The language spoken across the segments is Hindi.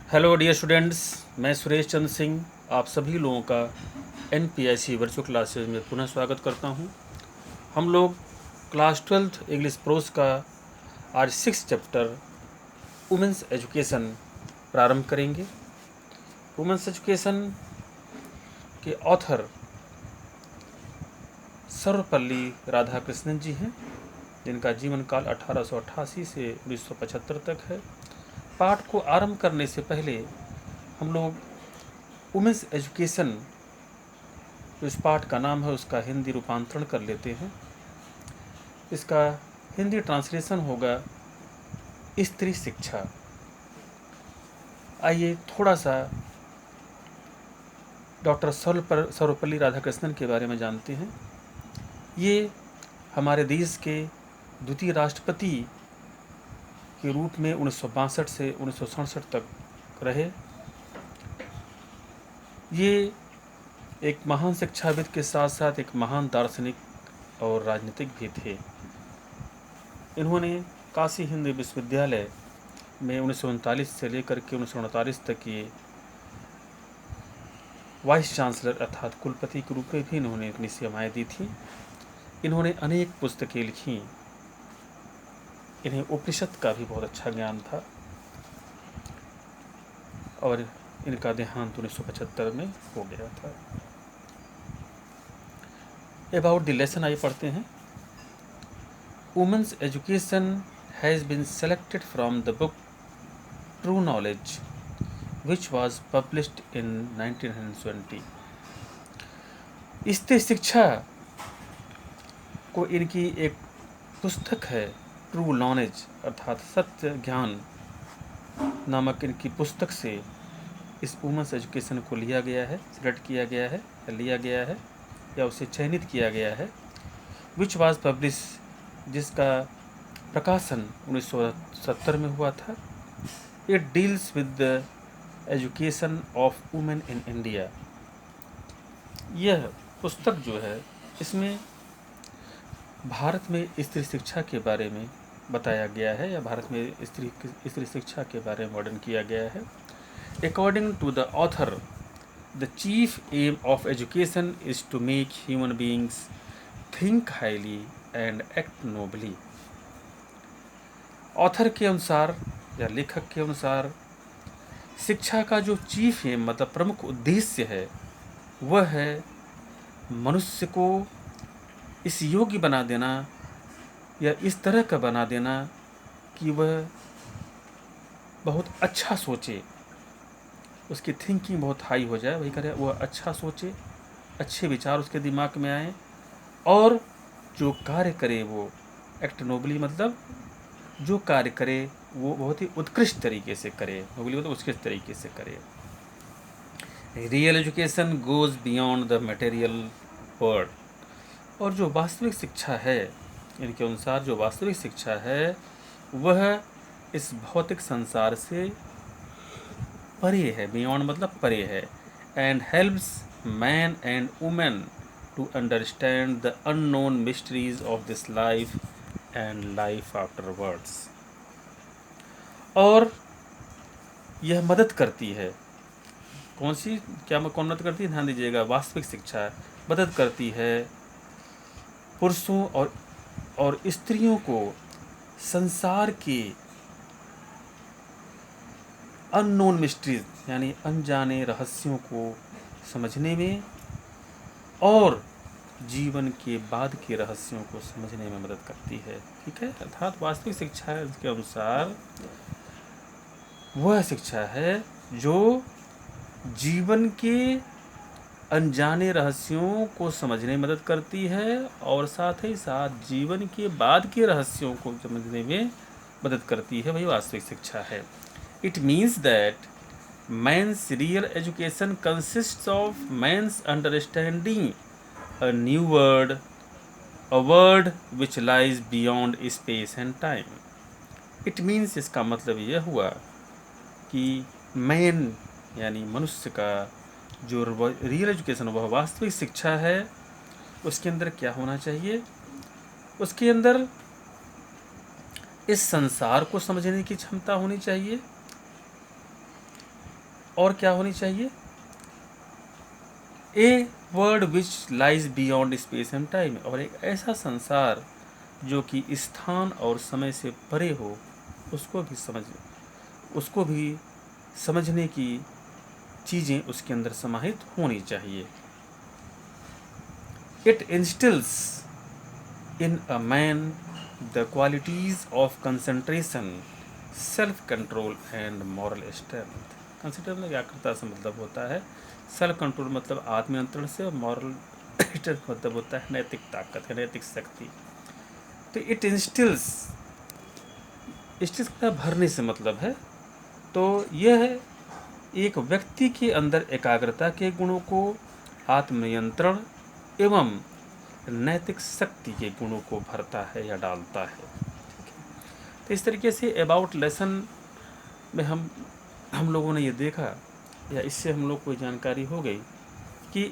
हेलो डियर स्टूडेंट्स, मैं सुरेश चंद्र सिंह आप सभी लोगों का NPIC वर्चुअल क्लासेज में पुनः स्वागत करता हूं। हम लोग क्लास 12th इंग्लिश प्रोस का आज 6 चैप्टर वुमेंस एजुकेशन प्रारंभ करेंगे। वुमेंस एजुकेशन के ऑथर सर्वपल्ली राधाकृष्णन जी हैं, जिनका जीवन काल 1888 से 1975 तक है। पाठ को आरंभ करने से पहले हम लोग वुमेंस एजुकेशन जो इस पाठ का नाम है उसका हिंदी रूपांतरण कर लेते हैं। इसका हिंदी ट्रांसलेशन होगा स्त्री शिक्षा। आइए थोड़ा सा डॉक्टर सर्वपल्ली राधाकृष्णन के बारे में जानते हैं। ये हमारे देश के द्वितीय राष्ट्रपति के रूप में 1962 से 1967 तक रहे। ये एक महान शिक्षाविद के साथ साथ एक महान दार्शनिक और राजनीतिक भी थे। इन्होंने काशी हिंदू विश्वविद्यालय में 1939 से लेकर के 1948 तक ये वाइस चांसलर अर्थात कुलपति के रूप में भी इन्होंने अपनी सेवाएं दी थी। इन्होंने अनेक पुस्तकें लिखी। इन्हें उपनिषद का भी बहुत अच्छा ज्ञान था और इनका देहांत 1975 में हो गया था। अबाउट द लेसन आइए पढ़ते हैं। Women's education has been selected from the book true knowledge which was published in 1920। स्त्री शिक्षा को इनकी एक पुस्तक है ट्रू नॉलेज अर्थात सत्य ज्ञान नामक इनकी पुस्तक से इस वुमेन्स एजुकेशन को लिया गया है, सिलेक्ट किया गया है या लिया गया है या उसे चयनित किया गया है। विच वाज पब्लिश, जिसका प्रकाशन 1970 में हुआ था। It deals with the education of women in India. यह पुस्तक जो है इसमें भारत में स्त्री शिक्षा के बारे में बताया गया है या भारत में स्त्री शिक्षा के बारे में वर्णन किया गया है। According to the author, the chief aim of education is to make human beings think highly and act nobly. Author के अनुसार या लेखक के अनुसार शिक्षा का जो चीफ एम मतलब प्रमुख उद्देश्य है वह है मनुष्य को इस योग्य बना देना या इस तरह का बना देना कि वह बहुत अच्छा सोचे, उसकी थिंकिंग बहुत हाई हो जाए, वही करे वह अच्छा सोचे, अच्छे विचार उसके दिमाग में आए और जो कार्य करे वो एक्ट नोबली मतलब जो कार्य करे वो बहुत ही उत्कृष्ट तरीके से करे। नोबली मतलब उत्कृष्ट तरीके से करे। Real education goes beyond the material world. और जो वास्तविक शिक्षा है, इनके अनुसार जो वास्तविक शिक्षा है वह इस भौतिक संसार से परे है। बियॉन्ड मतलब परे है। And helps man and women to understand the unknown mysteries of this life and life afterwards. और यह मदद करती है। कौन मदद करती है? ध्यान दीजिएगा, वास्तविक शिक्षा मदद करती है पुरुषों और स्त्रियों को संसार के अननोन मिस्ट्रीज यानी अनजाने रहस्यों को समझने में और जीवन के बाद के रहस्यों को समझने में मदद करती है। ठीक है, अर्थात वास्तविक शिक्षा के अनुसार वह शिक्षा है जो जीवन के अनजाने रहस्यों को समझने में मदद करती है और साथ ही साथ जीवन के बाद के रहस्यों को समझने में मदद करती है, वही वास्तविक शिक्षा है। It means that man's real education consists of man's understanding a new word, a word which lies beyond space and time. It means इसका मतलब यह हुआ कि मैन यानी मनुष्य का जो रियल एजुकेशन वह वास्तविक शिक्षा है, उसके अंदर क्या होना चाहिए? उसके अंदर इस संसार को समझने की क्षमता होनी चाहिए और क्या होनी चाहिए, a world which lies beyond space and time, और एक ऐसा संसार जो कि स्थान और समय से परे हो, उसको भी समझने की चीज़ें उसके अंदर समाहित होनी चाहिए। It instils in a man the qualities of concentration, self control and moral strength. Concentration में एकाग्रता से मतलब होता है, सेल्फ कंट्रोल मतलब आत्मनियंत्रण से, और मॉरल स्ट्रेंथ मतलब होता है नैतिक ताकत है, नैतिक शक्ति। तो इट इंस्टिल्स का भरने से मतलब है, तो यह एक व्यक्ति के अंदर एकाग्रता के गुणों को, आत्मनियंत्रण एवं नैतिक शक्ति के गुणों को भरता है या डालता है। तो इस तरीके से अबाउट लेसन में हम लोगों ने ये देखा, या इससे हम लोग को जानकारी हो गई कि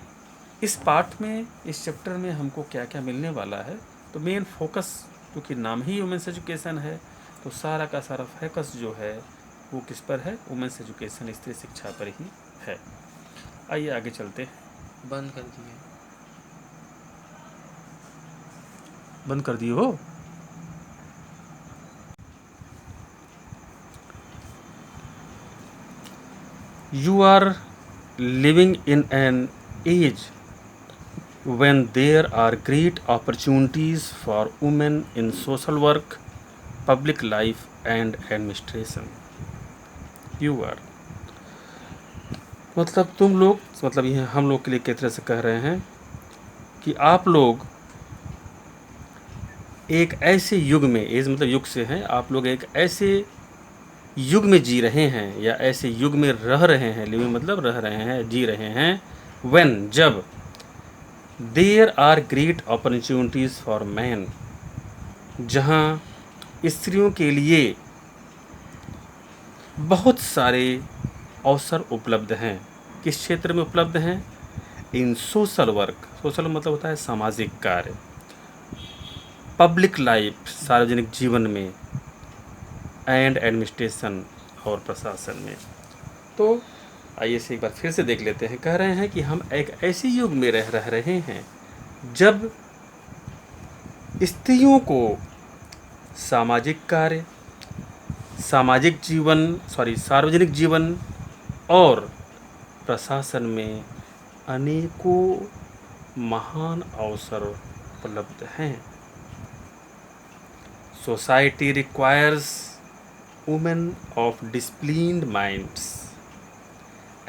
इस पार्ट में, इस चैप्टर में हमको क्या क्या मिलने वाला है। तो मेन फोकस, क्योंकि नाम ही वुमेन्स एजुकेशन है, तो सारा का सारा फोकस जो है वो किस पर है, वुमेन्स एजुकेशन, स्त्री शिक्षा पर ही है। आइए आगे चलते हैं। बंद कर दिए। बंद कर दिए हो? You are living in an age when there are great opportunities for women in social work, public life and administration. You are, मतलब तुम लोग, मतलब ये हम लोग के लिए किस तरह से कह रहे हैं कि आप लोग एक ऐसे युग में, एज मतलब युग से हैं, आप लोग एक ऐसे युग में जी रहे हैं, या ऐसे युग में रह रहे हैं, लिविंग मतलब रह रहे हैं, जी रहे हैं, when जब there are great opportunities for man, जहाँ स्त्रियों के लिए बहुत सारे अवसर उपलब्ध हैं। किस क्षेत्र में उपलब्ध हैं? इन सोशल वर्क, सोशल मतलब होता है सामाजिक कार्य, पब्लिक लाइफ सार्वजनिक जीवन में, एंड एडमिनिस्ट्रेशन और प्रशासन में। तो आइए से एक बार फिर से देख लेते हैं। कह रहे हैं कि हम एक ऐसे युग में रह रहे हैं जब स्त्रियों को सामाजिक कार्य, सार्वजनिक जीवन और प्रशासन में अनेकों महान अवसर उपलब्ध हैं। Society requires women of disciplined minds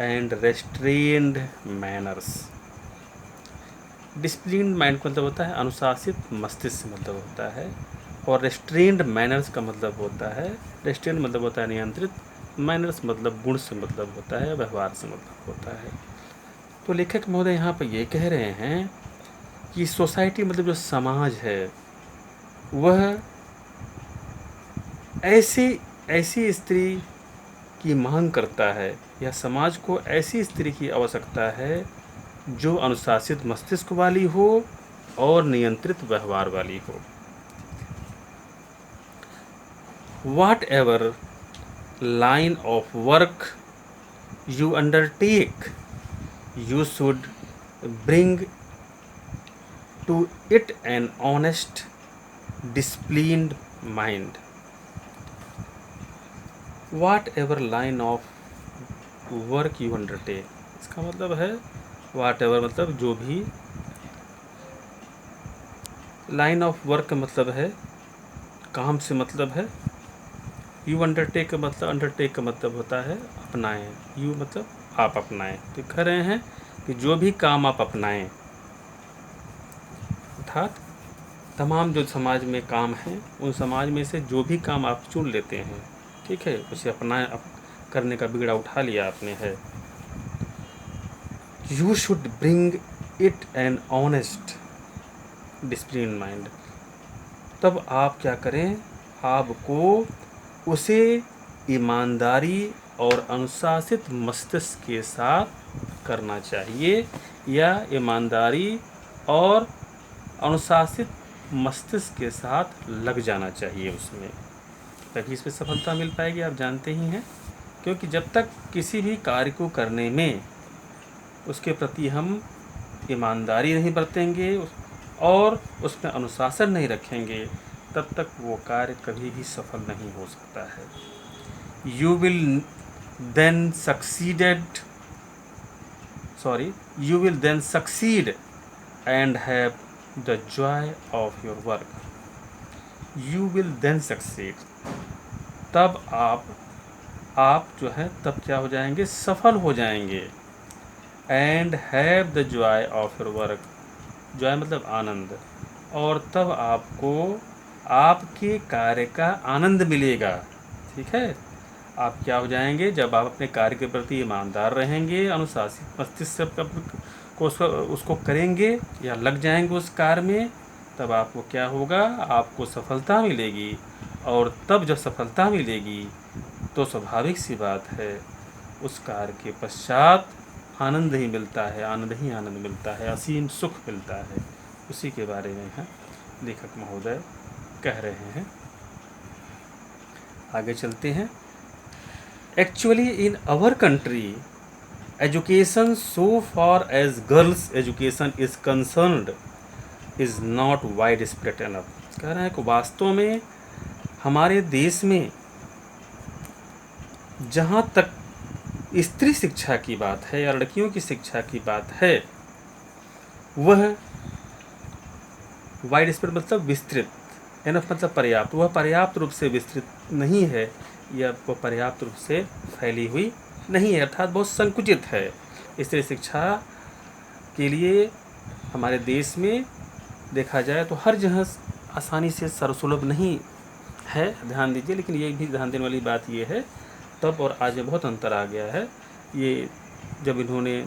and restrained manners. Disciplined mind का मतलब होता है अनुशासित मस्तिष्क मतलब होता है, और रेस्ट्रेन्ड मैनर्स का मतलब होता है, रेस्ट्रेन्ड मतलब होता है नियंत्रित, मैनर्स मतलब गुण से मतलब होता है, व्यवहार से मतलब होता है। तो लेखक महोदय यहाँ पर ये कह रहे हैं कि सोसाइटी मतलब जो समाज है, वह ऐसी स्त्री की मांग करता है, या समाज को ऐसी स्त्री की आवश्यकता है जो अनुशासित मस्तिष्क वाली हो और नियंत्रित व्यवहार वाली हो। Whatever line of work you undertake, you should bring to it an honest, disciplined mind. Whatever line of work you undertake, इसका मतलब है whatever मतलब जो भी, लाइन ऑफ वर्क का मतलब है काम से मतलब है, यू अंडरटेक का मतलब, अंडरटेक का मतलब होता है अपनाएं, यू मतलब आप अपनाएं। तो कह रहे हैं कि जो भी काम आप अपनाएं, अर्थात तमाम जो समाज में काम हैं, उन समाज में से जो भी काम आप चुन लेते हैं, ठीक है, उसे अपना करने का बिगड़ा उठा लिया आपने है, you should bring it an honest discipline mind. तब आप क्या करें, आपको उसे ईमानदारी और अनुशासित मस्तिष्क के साथ करना चाहिए, या ईमानदारी और अनुशासित मस्तिष्क के साथ लग जाना चाहिए उसमें, तभी इसमें सफलता मिल पाएगी। आप जानते ही हैं क्योंकि जब तक किसी भी कार्य को करने में उसके प्रति हम ईमानदारी नहीं बरतेंगे और उसमें अनुशासन नहीं रखेंगे, तब तक वो कार्य कभी भी सफल नहीं हो सकता है। You will then succeed and have the joy of your work. You will then succeed, तब आप जो है तब क्या हो जाएंगे, सफल हो जाएंगे। And have the joy of your work, Joy मतलब आनंद, और तब आपको आपके कार्य का आनंद मिलेगा। ठीक है, आप क्या हो जाएंगे, जब आप अपने कार्य के प्रति ईमानदार रहेंगे, अनुशासित मस्तिष्क को उसको करेंगे या लग जाएंगे उस कार्य में, तब आपको क्या होगा, आपको सफलता मिलेगी। और तब जब सफलता मिलेगी तो स्वाभाविक सी बात है उस कार्य के पश्चात आनंद ही मिलता है, आनंद ही आनंद मिलता है, असीम सुख मिलता है। उसी के बारे में यहाँ लेखक महोदय कह रहे हैं। आगे चलते हैं। Actually in our country education so far as girls education is concerned is not wide spread enough. कह रहे हैं कि वास्तव में हमारे देश में जहाँ तक स्त्री शिक्षा की बात है या लड़कियों की शिक्षा की बात है, वह वाइड स्प्रेड मतलब विस्तृत, एनफ मतलब पर्याप्त, वह पर्याप्त रूप से विस्तृत नहीं है या वह पर्याप्त रूप से फैली हुई नहीं है, अर्थात बहुत संकुचित है। स्त्री शिक्षा के लिए हमारे देश में देखा जाए तो हर जगह आसानी से सर्वसुलभ नहीं है, ध्यान दीजिए। लेकिन ये भी ध्यान देने वाली बात ये है, तब और आज में बहुत अंतर आ गया है। ये जब इन्होंने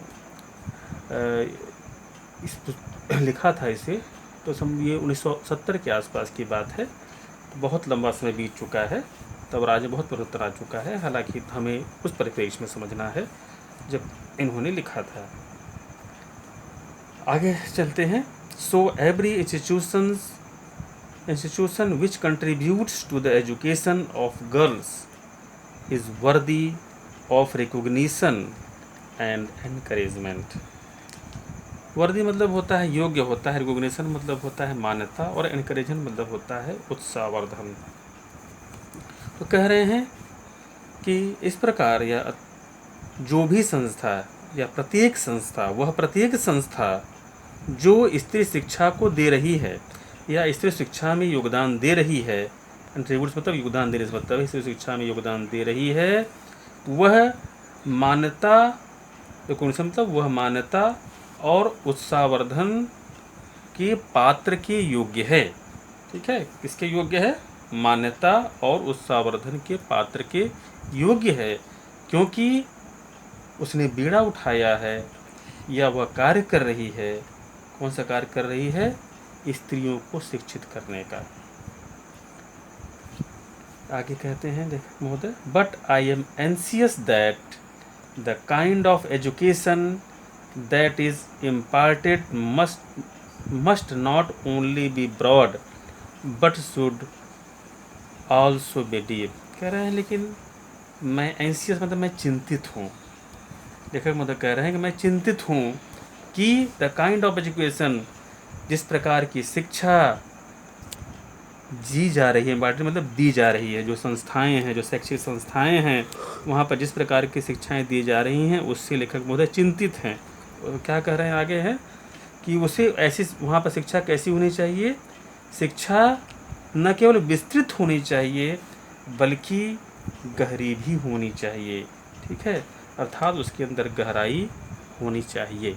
लिखा था इसे, तो ये 1970 के आसपास की बात है, तो बहुत लंबा समय बीत चुका है, तब और आज में बहुत परिवर्तन आ चुका है। हालांकि हमें उस परिप्रेक्ष्य में समझना है जब इन्होंने लिखा था। आगे चलते हैं। So every institution which contributes to the education of girls is worthy of recognition and encouragement। वर्दी मतलब होता है योग्य होता है, रिकॉग्निशन मतलब होता है मान्यता, और एनकरेजमेंट मतलब होता है उत्साहवर्धन। तो कह रहे हैं कि इस प्रकार या जो भी संस्था या प्रत्येक संस्था, वह प्रत्येक संस्था जो स्त्री शिक्षा को दे रही है या स्त्री शिक्षा में योगदान दे रही है, कंट्रीब्यूट मतलब योगदान देने से मतलब स्त्री शिक्षा में योगदान दे रही है, वह मान्यता, मतलब वह मान्यता और उत्साहवर्धन के पात्र के योग्य है। ठीक है, किसके योग्य है, मान्यता और उत्साहवर्धन के पात्र के योग्य है, क्योंकि उसने बीड़ा उठाया है या वह कार्य कर रही है। कौन सा कार्य कर रही है, स्त्रियों को शिक्षित करने का। आगे कहते हैं देख महोदय, but I am anxious that the kind of education that is imparted must not only be broad but should also be deep. कह रहे हैं लेकिन मैं एंसियस मतलब मैं चिंतित हूँ, लेखक मतलब कह रहे हैं कि मैं चिंतित हूँ कि द काइंड ऑफ एजुकेशन, जिस प्रकार की शिक्षा जी जा रही है, मतलब दी जा रही है, जो संस्थाएं हैं, जो शैक्षिक संस्थाएं हैं, वहाँ पर जिस प्रकार की शिक्षाएं दी जा रही हैं, उससे लेखक महोदय चिंतित हैं। क्या कह रहे हैं आगे है कि उसे ऐसी वहाँ पर शिक्षा कैसी होनी चाहिए, शिक्षा न केवल विस्तृत होनी चाहिए बल्कि गहरी भी होनी चाहिए। ठीक है, अर्थात उसके अंदर गहराई होनी चाहिए।